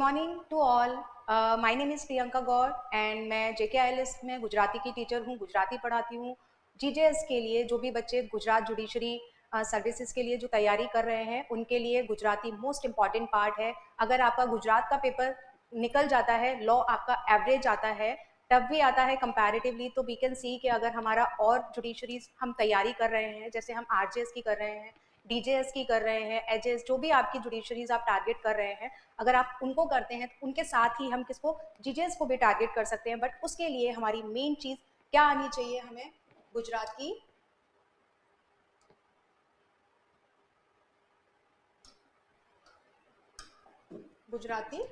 Morning to all. My name is Priyanka Gaur and मैं JKILS में गुजराती की टीचर हूँ, गुजराती पढ़ाती हूँ। GJS के लिए जो भी बच्चे गुजरात जुडिशरी सर्विसेज के लिए जो तैयारी कर रहे हैं उनके लिए गुजराती मोस्ट इम्पॉर्टेंट पार्ट है। अगर आपका गुजरात का पेपर निकल जाता है, लॉ आपका एवरेज आता है, तब भी आता है कंपैरेटिवली, तो वी कैन सी कि अगर हमारा और जुडिशरीज हम तैयारी कर रहे हैं, जैसे हम RJS की कर रहे हैं, DJS की कर रहे हैं, HJS, जो भी आपकी जुडिशरीज आप टारगेट कर रहे हैं, अगर आप उनको करते हैं तो उनके साथ ही हम किसको GJS को भी टारगेट कर सकते हैं। बट उसके लिए हमारी मेन चीज़ क्या आनी चाहिए, हमें गुजराती गुजराती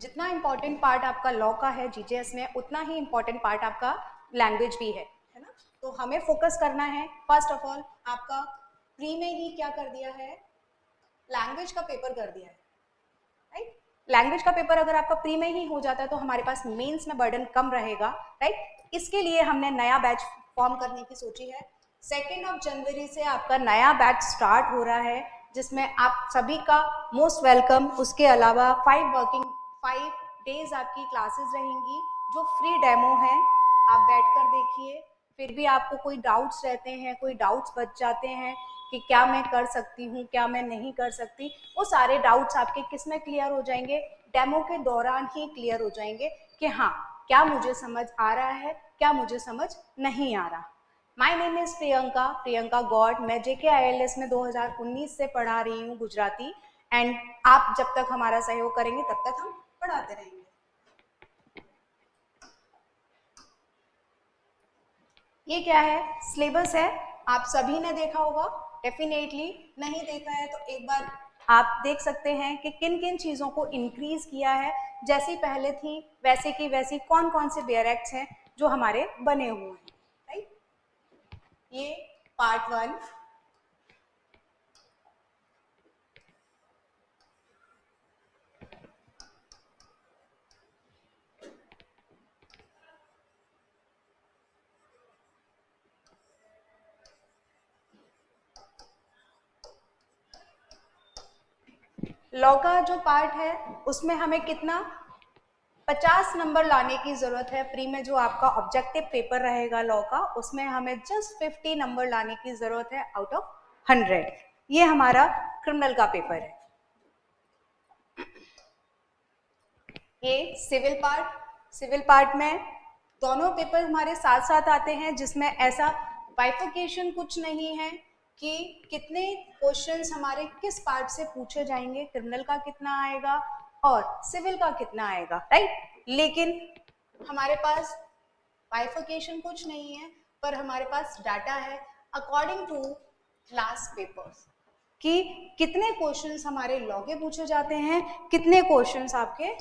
जितना इम्पोर्टेंट पार्ट आपका लॉ का है GJS में, उतना ही इम्पोर्टेंट पार्ट आपका लैंग्वेज भी है ना। तो हमें फोकस करना है। फर्स्ट ऑफ ऑल आपका प्री में ही क्या कर दिया है, लैंग्वेज का पेपर कर दिया है, राइट। लैंग्वेज का पेपर अगर आपका प्री में ही हो जाता है तो हमारे पास मेंस में बर्डन कम रहेगा, राइट। इसके लिए हमने नया बैच फॉर्म करने की सोची है। 2 जनवरी से आपका नया बैच स्टार्ट हो रहा है, जिसमें आप सभी का मोस्ट वेलकम। उसके अलावा 5 डेज आपकी क्लासेस रहेंगी जो फ्री डेमो है, आप बैठकर देखिए। फिर भी आपको कोई डाउट्स रहते हैं, कोई डाउट्स बच जाते हैं कि क्या मैं कर सकती हूँ, क्या मैं नहीं कर सकती, वो सारे डाउट्स आपके किस में क्लियर हो जाएंगे, डेमो के दौरान ही क्लियर हो जाएंगे कि हाँ क्या मुझे समझ आ रहा है, क्या मुझे समझ नहीं आ रहा। My name is Priyanka Gaur. मैं JKILS में 2019 से पढ़ा रही हूँ गुजराती, एंड आप जब तक हमारा सहयोग करेंगे तब तक हम पढ़ाते रहेंगे। ये क्या है, सिलेबस है, आप सभी ने देखा होगा, डेफिनेटली नहीं देखा है तो एक बार आप देख सकते हैं कि किन किन चीज़ों को इंक्रीज किया है। जैसी पहले थी वैसे की वैसी कौन कौन से बेयर एक्ट्स हैं जो हमारे बने हुए हैं, राइट। ये पार्ट 1। लॉ का जो पार्ट है उसमें हमें कितना 50 नंबर लाने की जरूरत है। प्री में जो आपका ऑब्जेक्टिव पेपर रहेगा लॉ का, उसमें हमें जस्ट 50 नंबर लाने की जरूरत है आउट ऑफ 100। ये हमारा क्रिमिनल का पेपर है। ये सिविल पार्ट में दोनों पेपर हमारे साथ साथ आते हैं, जिसमें ऐसा बाइफिकेशन कुछ नहीं है कि कितने क्वेश्चंस हमारे किस पार्ट से पूछे जाएंगे, क्रिमिनल का कितना आएगा और सिविल का कितना आएगा, राइट। लेकिन हमारे पास बाइफिकेशन कुछ नहीं है, पर हमारे पास डाटा है अकॉर्डिंग टू लास्ट पेपर्स कि कितने क्वेश्चंस हमारे लॉ के पूछे जाते हैं, कितने क्वेश्चंस आपके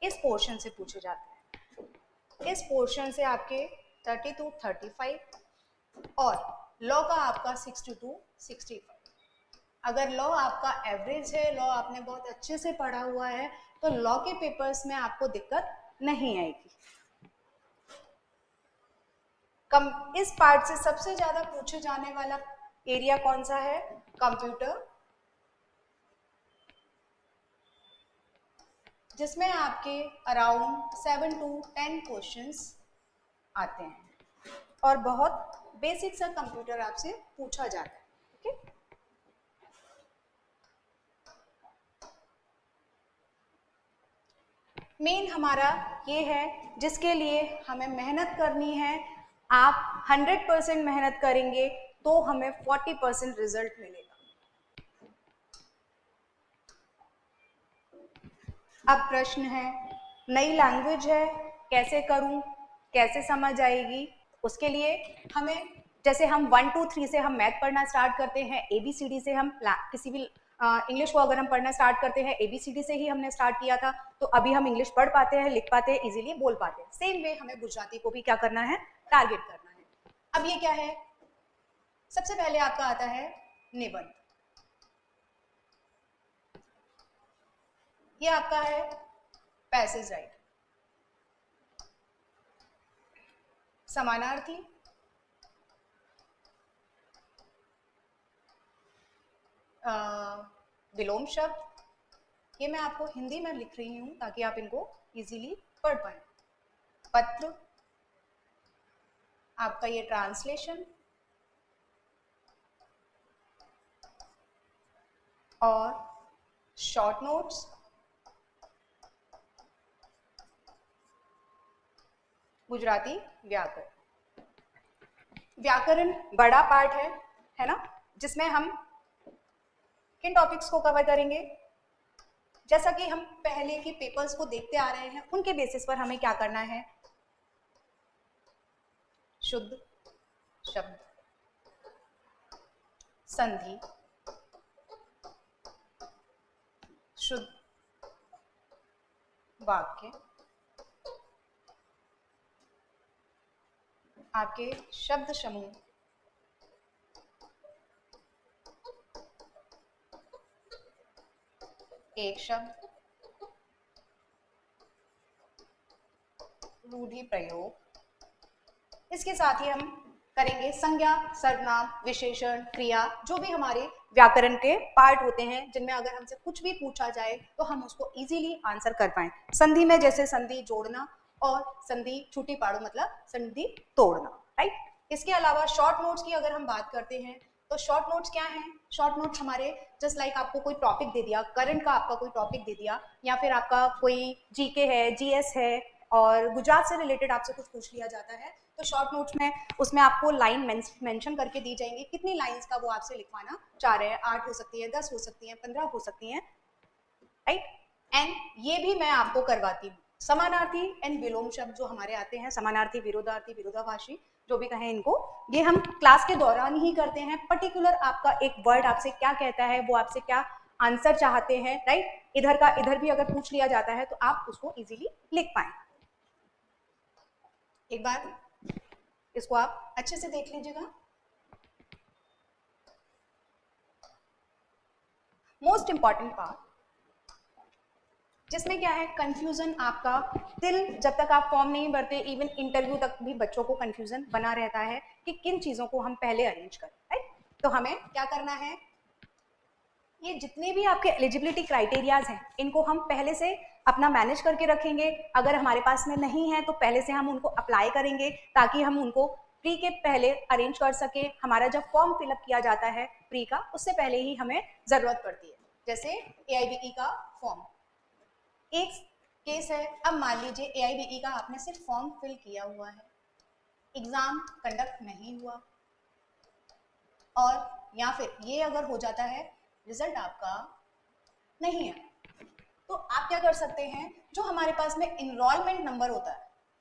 इस पोर्शन से पूछे जाते हैं। इस पोर्शन से आपके 30 to 35 और लॉ का आपका 60 to 65। अगर लॉ आपका एवरेज है, लॉ आपने बहुत अच्छे से पढ़ा हुआ है, तो लॉ के पेपर्स में आपको दिक्कत नहीं आएगी। इस पार्ट से सबसे ज्यादा पूछे जाने वाला एरिया कौन सा है, कंप्यूटर, जिसमें आपके अराउंड 7 to 10 क्वेश्चंस आते हैं और बहुत बेसिक सा कंप्यूटर आपसे पूछा जाता है, ठीक है। मेन हमारा ये है जिसके लिए हमें मेहनत करनी है। आप 100% मेहनत करेंगे तो हमें 40% रिजल्ट मिलेगा। अब प्रश्न है, नई लैंग्वेज है, कैसे करूं, कैसे समझ आएगी। उसके लिए हमें, जैसे हम 1 2 3 से हम मैथ पढ़ना स्टार्ट करते हैं, ABCD से हम किसी भी इंग्लिश को अगर हम पढ़ना स्टार्ट करते हैं ABCD से ही हमने स्टार्ट किया था, तो अभी हम इंग्लिश पढ़ पाते हैं, लिख पाते हैं, इजीली बोल पाते हैं। सेम वे हमें गुजराती को भी क्या करना है, टारगेट करना है। अब ये क्या है, सबसे पहले आपका आता है निबंध। ये आपका है पैसेज राइट, समानार्थी, विलोम शब्द, ये मैं आपको हिंदी में लिख रही हूँ ताकि आप इनको इजीली पढ़ पाएं। पत्र, आपका ये ट्रांसलेशन, और शॉर्ट नोट्स, गुजराती व्याकरण। व्याकरण बड़ा पार्ट है ना, जिसमें हम किन टॉपिक्स को कवर करेंगे? जैसा कि हम पहले के पेपर्स को देखते आ रहे हैं, उनके बेसिस पर हमें क्या करना है? शुद्ध शब्द, संधि, शुद्ध वाक्य, आपके शब्द समूह, एक शब्द, रूढ़ि प्रयोग। इसके साथ ही हम करेंगे संज्ञा, सर्वनाम, विशेषण, क्रिया, जो भी हमारे व्याकरण के पार्ट होते हैं, जिनमें अगर हमसे कुछ भी पूछा जाए तो हम उसको इजीली आंसर कर पाएं। संधि में जैसे संधि जोड़ना और संधि छूटी पाड़ो मतलब संधि तोड़ना, राइट। इसके अलावा शॉर्ट नोट्स की अगर हम बात करते हैं तो शॉर्ट नोट्स क्या हैं? शॉर्ट नोट्स हमारे जस्ट लाइक आपको कोई टॉपिक दे दिया, करंट का आपका कोई टॉपिक दे दिया, या फिर आपका कोई जीके है, जीएस है और गुजरात से रिलेटेड आपसे कुछ पूछ लिया जाता है, तो शॉर्ट नोट्स में उसमें आपको लाइन मेंशन करके दी जाएंगी, कितनी लाइंस का वो आपसे लिखवाना चाह रहे हैं। 8 हो सकती है, 10 हो सकती है, 15 हो सकती हैं, राइट। एंड ये भी मैं आपको करवाती हूँ। समानार्थी एंड विलोम शब्द जो हमारे आते हैं, समानार्थी, विरोधार्थी, विरोधाभासी, जो भी कहें इनको, ये हम क्लास के दौरान ही करते हैं। पर्टिकुलर आपका एक वर्ड आपसे क्या कहता है, वो आपसे क्या आंसर चाहते हैं, राइट। इधर का इधर भी अगर पूछ लिया जाता है तो आप उसको इजीली लिख पाए। एक बार इसको आप अच्छे से देख लीजिएगा। मोस्ट इंपॉर्टेंट पार्ट, जिसमें क्या है, कंफ्यूजन आपका टिल जब तक आप फॉर्म नहीं भरते, इवन इंटरव्यू तक भी बच्चों को कंफ्यूजन बना रहता है कि किन चीजों को हम पहले अरेंज करें, राइट। तो हमें क्या करना है, ये जितने भी आपके एलिजिबिलिटी क्राइटेरियाज हैं, इनको हम पहले से अपना मैनेज करके रखेंगे। अगर हमारे पास में नहीं है तो पहले से हम उनको अप्लाई करेंगे ताकि हम उनको प्री के पहले अरेंज कर सके। हमारा जब फॉर्म फिलअप किया जाता है प्री का, उससे पहले ही हमें जरूरत पड़ती है। जैसे एआईबीई का फॉर्म, एक केस है, अब मान लीजिए एआईबीई का आपने सिर्फ फॉर्म फिल किया हुआ है, एग्जाम कंडक्ट नहीं हुआ, और या फिर ये अगर हो जाता है रिजल्ट आपका नहीं है, तो आप क्या कर सकते हैं, जो हमारे पास में इनरोलमेंट नंबर होता है,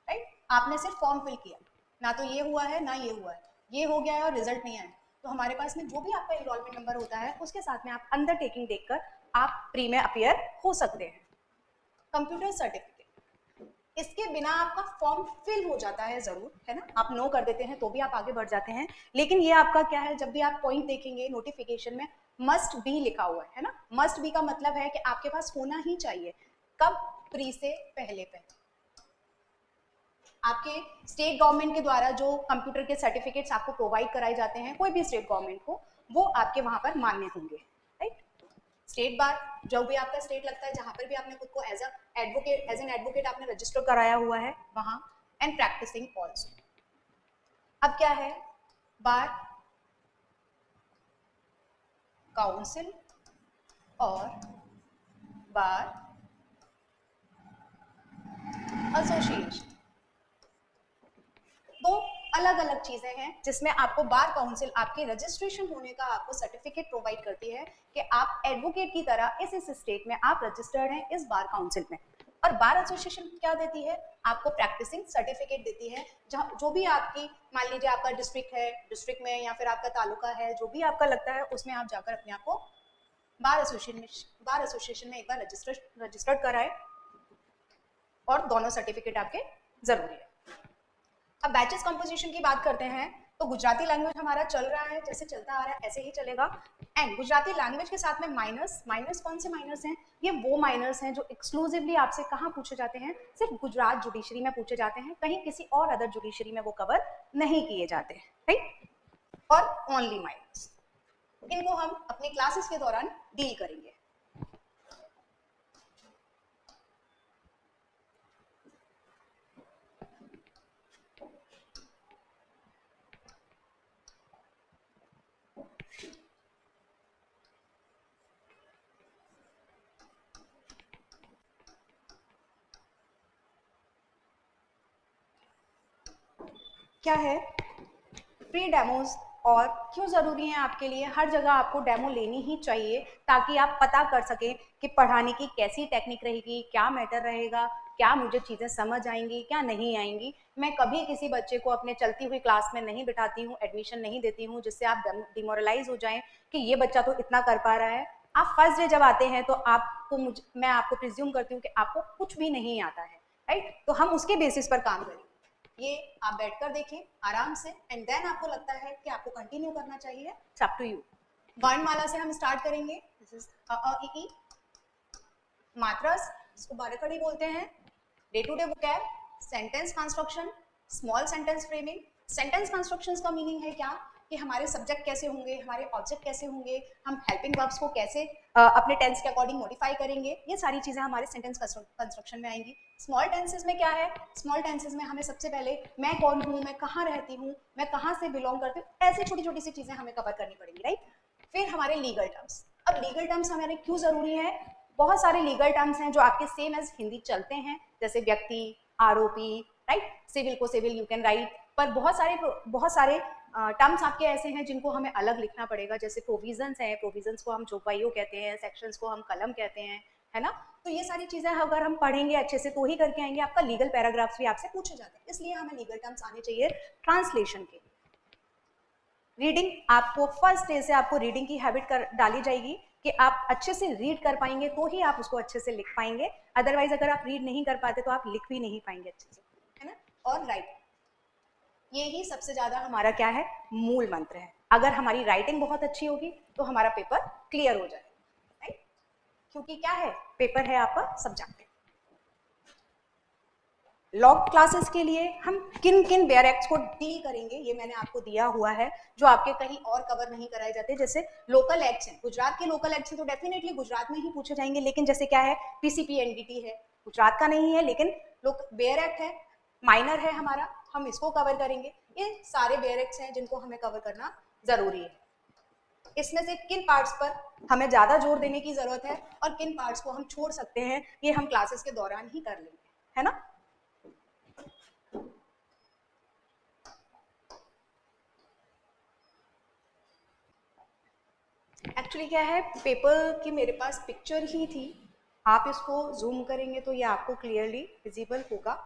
राइट, आपने सिर्फ फॉर्म फिल किया, ना तो ये हुआ है ना ये हुआ है, ये हो गया है और रिजल्ट नहीं आया, तो हमारे पास में जो भी आपका इनरोलमेंट नंबर होता है उसके साथ में आप अंडरटेकिंग देखकर आप प्री में अपीयर हो सकते हैं। कंप्यूटर सर्टिफिकेट, इसके बिना आपका फॉर्म फिल हो जाता है जरूर, है ना, आप नो कर देते हैं तो भी आप आगे बढ़ जाते हैं, लेकिन ये आपका क्या है, जब भी आप पॉइंट देखेंगे नोटिफिकेशन में मस्ट बी लिखा हुआ है ना। मस्ट बी का मतलब है कि आपके पास होना ही चाहिए, कब, प्री से पहले पहले। आपके स्टेट गवर्नमेंट के द्वारा जो कंप्यूटर के सर्टिफिकेट्स आपको प्रोवाइड कराए जाते हैं, कोई भी स्टेट गवर्नमेंट को, वो आपके वहां पर मान्य होंगे, राइट। स्टेट बार, जो भी आपका स्टेट लगता है जहां पर भी आपने खुद को एज एन एडवोकेट आपने रजिस्टर कराया हुआ है वहां, एंड प्रैक्टिसिंग ऑल्सो। अब क्या है, बार काउंसिल और बार एसोसिएशन, दो अलग अलग चीजें हैं जिसमें आपको बार काउंसिल आपके रजिस्ट्रेशन होने का आपको सर्टिफिकेट प्रोवाइड करती है कि आप एडवोकेट की तरह इस स्टेट में आप रजिस्टर्ड हैं इस बार काउंसिल में। और बार एसोसिएशन क्या देती है, आपको प्रैक्टिसिंग सर्टिफिकेट देती है, जहाँ जो भी आपकी, मान लीजिए आपका डिस्ट्रिक्ट है, डिस्ट्रिक्ट में या फिर आपका तालुका है, जो भी आपका लगता है उसमें आप जाकर अपने आप को बार एसोसिएशन में एक बार रजिस्टर्ड कराए, और दोनों सर्टिफिकेट आपके जरूरी है। अब बैचेस कंपोजिशन की बात करते हैं, तो गुजराती लैंग्वेज हमारा चल रहा है, जैसे चलता आ रहा है ऐसे ही चलेगा। एंड गुजराती लैंग्वेज के साथ में माइनर्स कौन से माइनर्स हैं, ये वो माइनर्स हैं जो एक्सक्लूसिवली आपसे कहाँ पूछे जाते हैं, सिर्फ गुजरात जुडिशरी में पूछे जाते हैं, कहीं किसी और अदर जुडिशरी में वो कवर नहीं किए जाते हैं, राइट। और ओनली माइनर्स, इनको हम अपने क्लासेस के दौरान डील करेंगे। क्या है फ्री डेमोज और क्यों ज़रूरी है आपके लिए? हर जगह आपको डेमो लेनी ही चाहिए ताकि आप पता कर सकें कि पढ़ाने की कैसी टेक्निक रहेगी, क्या मैटर रहेगा, क्या मुझे चीज़ें समझ आएंगी, क्या नहीं आएंगी। मैं कभी किसी बच्चे को अपने चलती हुई क्लास में नहीं बिठाती हूँ, एडमिशन नहीं देती हूँ जिससे आप डिमोरलाइज हो जाएं कि ये बच्चा तो इतना कर पा रहा है। आप फर्स्ट डे जब आते हैं तो मैं आपको प्रिज्यूम करती हूँ कि आपको कुछ भी नहीं आता है, राइट? तो हम उसके बेसिस पर काम करें। ये आप बैठकर देखें आराम से, एंड देन आपको लगता है कि आपको कंटिन्यू करना चाहिए, इट्स अप टू यू। वर्णमाला से हम स्टार्ट करेंगे। दिस इज अ ई, मात्रास, इसको बारहखड़ी बोलते हैं, day to day vocab, sentence construction, small sentence framing. Sentence constructions का मीनिंग है क्या कि हमारे सब्जेक्ट कैसे होंगे, हमारे ऑब्जेक्ट कैसे होंगे, हम हेल्पिंग वर्ब्स को कैसे अपने टेंस के अकॉर्डिंग मॉडिफाई करेंगे, ये सारी चीजें हमारे सेंटेंस कंस्ट्रक्शन में आएंगी। स्मॉल टेंसेस में क्या है? स्मॉल टेंसेस में हमें सबसे पहले मैं कौन हूँ, मैं कहाँ रहती हूँ, मैं कहाँ से बिलोंग करती हूँ, ऐसी छोटी छोटी सी चीजें हमें कवर करनी पड़ेंगी, राइट? फिर हमारे लीगल टर्म्स। अब लीगल टर्म्स हमारे क्यों जरूरी है? बहुत सारे लीगल टर्म्स हैं जो आपके सेम एज हिंदी चलते हैं, जैसे व्यक्ति, आरोपी, राइट? सिविल को सिविल यू कैन राइट, पर बहुत सारे टर्म्स आपके ऐसे हैं जिनको हमें अलग लिखना पड़ेगा, जैसे प्रोविजंस हैं, प्रोविजंस को हम चौपाइयों कहते हैं, सेक्शंस को हम कलम कहते हैं, है ना? तो ये सारी चीजें अगर हम पढ़ेंगे अच्छे से तो ही करके आएंगे। आपका लीगल पैराग्राफ्स भी आपसे पूछे जाते हैं, इसलिए हमें लीगल टर्म्स आने चाहिए ट्रांसलेशन के। रीडिंग, आपको फर्स्ट डे से आपको रीडिंग की हैबिट डाली जाएगी कि आप अच्छे से रीड कर पाएंगे तो ही आप उसको अच्छे से लिख पाएंगे, अदरवाइज अगर आप रीड नहीं कर पाते तो आप लिख भी नहीं पाएंगे अच्छे से, है ना? और राइट, ये ही सबसे ज्यादा हमारा क्या है, मूल मंत्र है। अगर हमारी राइटिंग बहुत अच्छी होगी तो हमारा पेपर क्लियर हो जाएगा, राइट? क्योंकि क्या है, पेपर है आपका सब्जेक्ट। लॉग क्लासेस के लिए हम किन किन बेयर एक्ट्स को डील करेंगे ये मैंने आपको दिया हुआ है, जो आपके कहीं और कवर नहीं कराए जाते। जैसे लोकल एक्ट्स हैं, गुजरात के लोकल एक्ट्स हैं तो डेफिनेटली गुजरात में ही पूछे जाएंगे, लेकिन जैसे क्या है, पीसीपी एनडीटी है, गुजरात का नहीं है, लेकिन बेयर एक्ट है, माइनर है हमारा, हम इसको कवर करेंगे। ये सारे बेयर एक्ट्स हैं जिनको हमें कवर करना जरूरी है। इसमें से किन पार्ट्स पर हमें ज्यादा जोर देने की जरूरत है और किन पार्ट्स को हम छोड़ सकते हैं, ये हम क्लासेस के दौरान ही कर लेंगे, है ना? एक्चुअली क्या है, पेपर की मेरे पास पिक्चर ही थी, आप इसको जूम करेंगे तो ये आपको क्लियरली विजिबल होगा।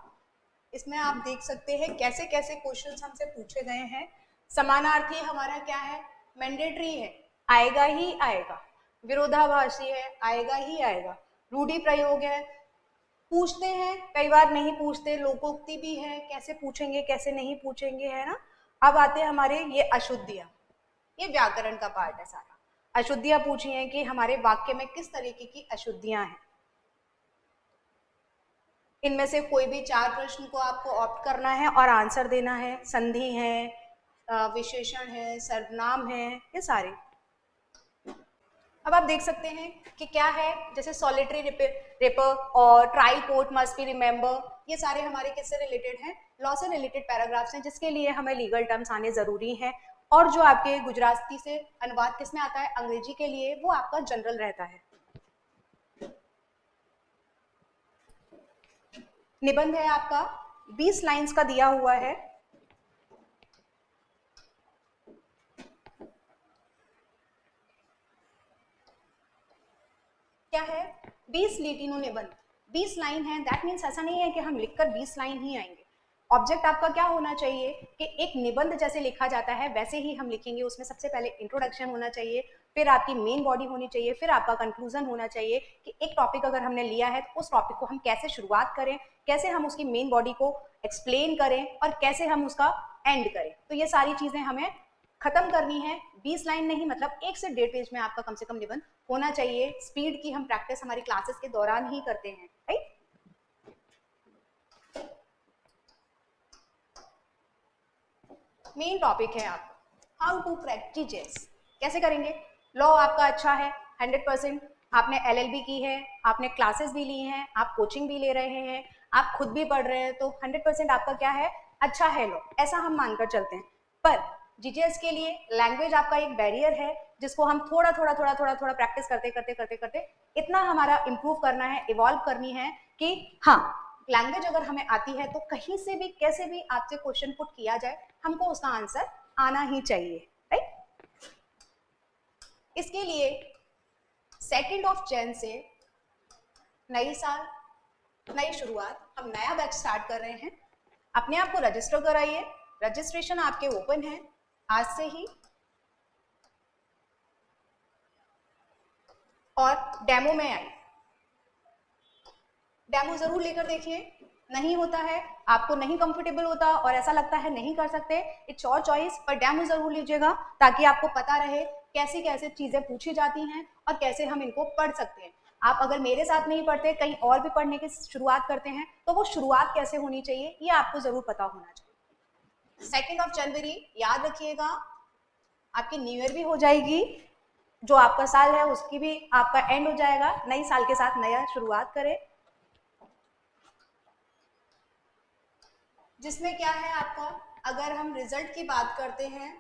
इसमें आप देख सकते हैं कैसे कैसे क्वेश्चंस हमसे पूछे गए हैं। समानार्थी हमारा क्या है, मैंडेटरी है, आएगा ही आएगा। विरोधाभासी है, आएगा ही आएगा। रूढ़ि प्रयोग है, पूछते हैं, कई बार नहीं पूछते, लोकोक्ति भी है, कैसे पूछेंगे कैसे नहीं पूछेंगे, है ना? अब आते हैं हमारे ये अशुद्धियां, ये व्याकरण का पार्ट है सारा। अशुद्धियां पूछी हैं कि हमारे वाक्य में किस तरीके की अशुद्धियां हैं। इनमें से कोई भी 4 प्रश्न को आपको ऑप्ट करना है और आंसर देना है। संधि है, विशेषण है, सर्वनाम है, ये सारे। अब आप देख सकते हैं कि क्या है, जैसे सॉलिटरी रेपर और trial court must be remember, ये सारे हमारे किससे रिलेटेड हैं, लॉ से रिलेटेड पैराग्राफ्स हैं, जिसके लिए हमें लीगल टर्म्स आने जरूरी हैं। और जो आपके गुजराती से अनुवाद किस में आता है, अंग्रेजी के लिए, वो आपका जनरल रहता है। निबंध है आपका 20 लाइंस का दिया हुआ है। क्या है, 20 लीटिनो निबंध, 20 लाइन है। दैट मीन्स ऐसा नहीं है कि हम लिखकर 20 लाइन ही आएंगे। ऑब्जेक्ट आपका क्या होना चाहिए कि एक निबंध जैसे लिखा जाता है वैसे ही हम लिखेंगे। उसमें सबसे पहले इंट्रोडक्शन होना चाहिए, फिर आपकी मेन बॉडी होनी चाहिए, फिर आपका कंक्लूजन होना चाहिए कि एक टॉपिक अगर हमने लिया है तो उस टॉपिक को हम कैसे शुरुआत करें, कैसे हम उसकी मेन बॉडी को एक्सप्लेन करें और कैसे हम उसका एंड करें। तो ये सारी चीजें हमें खत्म करनी है। 20 लाइन नहीं, मतलब 1 से 1.5 पेज में आपका कम से कम निबंध होना चाहिए। स्पीड की हम प्रैक्टिस हमारी क्लासेस के दौरान ही करते हैं, राइट? मेन टॉपिक है आपका हाउ टू क्रैक जीजेस। कैसे करेंगे, लॉ आपका अच्छा है 100%, आपने LLB की है, आपने क्लासेस भी ली हैं, आप कोचिंग भी ले रहे हैं, आप खुद भी पढ़ रहे हैं, तो 100% आपका क्या है, अच्छा है लॉ, ऐसा हम मानकर चलते हैं। पर जीजीएस के लिए लैंग्वेज आपका एक बैरियर है, जिसको हम थोड़ा थोड़ा प्रैक्टिस करते करते करते करते इतना हमारा इंप्रूव करना है, इवॉल्व करनी है कि हाँ, लैंग्वेज अगर हमें आती है तो कहीं से भी कैसे भी आपसे क्वेश्चन पुट किया जाए, हमको उसका आंसर आना ही चाहिए, राइट। इसके लिए 2 जनवरी से नई साल, नई शुरुआत, हम नया बैच स्टार्ट कर रहे हैं। अपने आप को रजिस्टर कराइए, रजिस्ट्रेशन आपके ओपन है आज से ही, और डेमो में आइए, डेमो जरूर लेकर देखिए। नहीं होता है, आपको नहीं कंफर्टेबल होता और ऐसा लगता है नहीं कर सकते, इट्स योर चॉइस, पर डेमो जरूर लीजिएगा ताकि आपको पता रहे कैसी कैसे चीजें पूछी जाती हैं और कैसे हम इनको पढ़ सकते हैं। आप अगर मेरे साथ नहीं पढ़ते, कहीं और भी पढ़ने की शुरुआत करते हैं, तो वो शुरुआत कैसे होनी चाहिए ये आपको जरूर पता होना चाहिए। 2 जनवरी याद रखिएगा, आपकी न्यू ईयर भी हो जाएगी, जो आपका साल है उसकी भी आपका एंड हो जाएगा, नई साल के साथ नया शुरुआत करें, जिसमें क्या है आपका, अगर हम रिजल्ट की बात करते हैं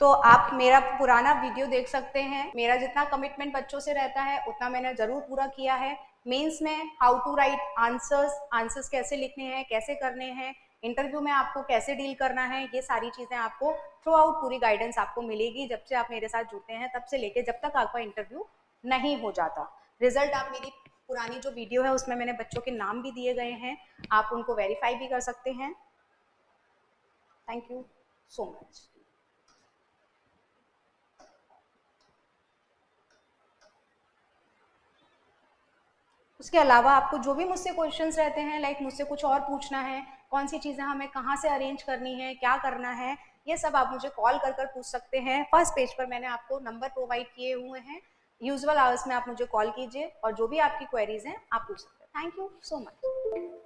तो आप मेरा पुराना वीडियो देख सकते हैं। मेरा जितना कमिटमेंट बच्चों से रहता है उतना मैंने जरूर पूरा किया है। मेंस में हाउ टू राइट आंसर्स कैसे लिखने हैं, कैसे करने हैं, इंटरव्यू में आपको कैसे डील करना है, ये सारी चीजें आपको थ्रू आउट पूरी गाइडेंस आपको मिलेगी जब से आप मेरे साथ जुड़ते हैं, तब से लेके जब तक आपका इंटरव्यू नहीं हो जाता। रिजल्ट आप मेरी पुरानी जो वीडियो है उसमें मैंने बच्चों के नाम भी दिए गए हैं, आप उनको वेरीफाई भी कर सकते हैं। Thank you so much. उसके अलावा आपको जो भी मुझसे क्वेश्चंस रहते हैं, लाइक मुझसे कुछ और पूछना है, कौन सी चीज़ें हमें कहाँ से अरेंज करनी है, क्या करना है, ये सब आप मुझे कॉल कर कर पूछ सकते हैं। फर्स्ट पेज पर मैंने आपको नंबर प्रोवाइड किए हुए हैं, यूजुअल आवर्स में आप मुझे कॉल कीजिए और जो भी आपकी क्वेरीज हैं आप पूछ सकते हैं। Thank you so much.